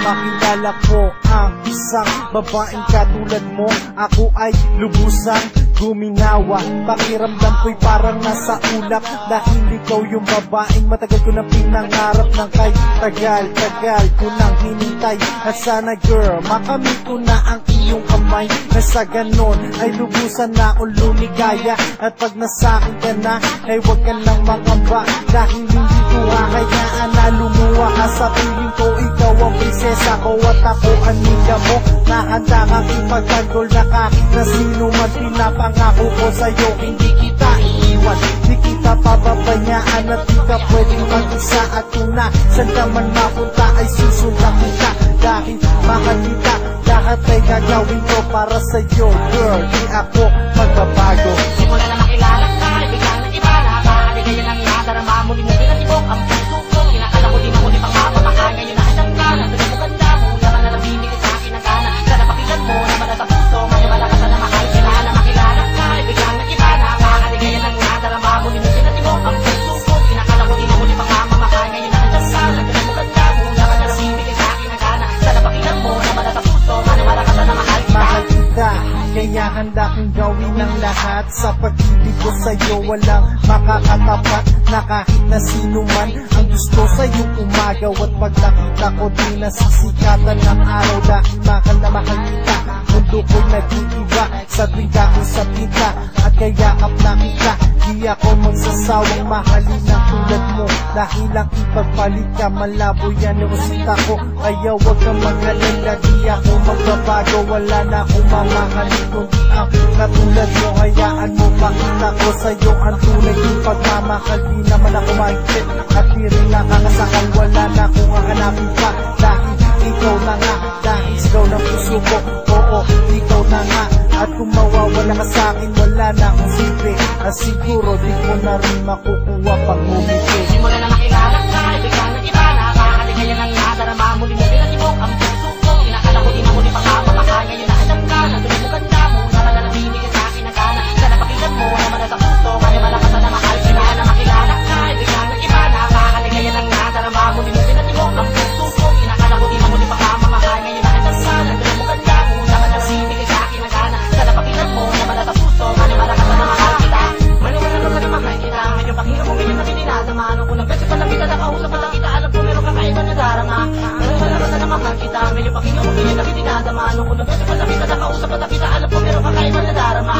makilala ko ang isang babaeng katulad mo. Ako ay lubusang guminawa, pakiramdam ko'y parang nasa ulap, dahil ikaw yung babaeng matagal ko na pinangarap ng kay tagal ko nang hinintay. At sana girl, makamit ko na ang iyong kamay, na sa ganon ay lubusan na akong lumigaya. At pag nasakin ka na, ay huwag ka nang mangamba, dahil hindi ko hahayaan na lumuwa ka sa piling ko. Ikaw ang prinsesa ko at ako ang ninja mo, na handa kang ipagtanggol na kahit na sino man. Pinapangako ko sa'yo, hindi kita iiwan, di kita pababayaan, at di ka pwedeng mag-isa. At kung nasan ka man mapunta ay susundan kita, dahil mahal kita. Lahat ay gagawin ko para sa'yo girl, di ako magbabago. Simula na makilala ka, biglang nag-iba na ka. Aligayan ang inadarama mo, di mo pinatibok ang puso ko. Kinakala ko di mo muli pang mapapaka, ngayon na alam ka na tuloy mo ganda mo, naman na nabibigay sa akin ang gana. Sana pakinggan mo, naman na sa puso, maniwala ka sana mahal. Simula na makilala ka, biglang nag-iba na ka. Aligayan ang inadarama mo, di mo pinatibok ang puso ko. Kinakala ko di mo muli pang mapapaka, ngayon na alam ka na tuloy mo ganda mo, naman na nabibigay sa akin ang gana. Sana pakinggan mo, naman na sa puso, maniwala ka sana mahal. Mahal kita, kaya handa kong gawin ang lahat. Sa pag-ibig ko sa'yo walang makakatapat, na kahit na sino man ang gusto sa'yo umagaw. At pag nakita ko di nasisikatan ng araw, dahil mahal na mahal kita. Mundo ko'y nag-iiba sa tuwing kausap kita, at kayakap na kita. Di ako magsasawang mahalin ang tulad mo, dahil ang ipagpalit ka malabo yan yung sita ko. Kaya huwag kang mag-alala, di ako magbabago. Wala na akong mamahalin kundi ang katulad mo. Hayaan mo pakita ko sa'yo ang tunay yung pagmamahal. Di naman ako mahigpit at di rin nakakasakal. Wala na akong hahanapin pa, dahil ikaw na nga, dahil sigaw ng puso ko. Oo, ikaw na nga, at kung mawawala ka sa'kin wala na akong silbi. At siguro di ko na rin makukuha pag umiti. Simula na makilala ka, biglang nag-iba na ka. Aligayan ang inadarama mo, di mo pinatibok ang puso ko. Kinakala ko di mo muli pang mapapaka, ngayon na alam ka na tuloy mo ganda mo, naman na nabibigay sa akin ang gana. Sana pakinggan mo, naman na sa puso, maniwala ka sana mahal. Simula na makilala ka, biglang nag-iba na ka. Aligayan ang inadarama mo, di mo pinatibok ang puso ko. Kinakala ko di mo muli pang mapapaka, ngayon na alam ka na tuloy mo ganda mo, naman na nabibigay sa akin ang gana. Sana pakinggan mo, naman na sa puso, maniwala ka sana mahal kita. Maniwala ka sana mahal kita. Ngayon pakinggan mo, ngayon na dinadama. Nung unang beses pa lang kita nakausap at kita, alam ko meron kakaiba na darama. Maniwala ka sana mahal kita. Ngayon pakinggan mo, ngayon na dinadama. Nung unang beses pa lang kita nakausap at kita, alam ko meron kakaiba na darama.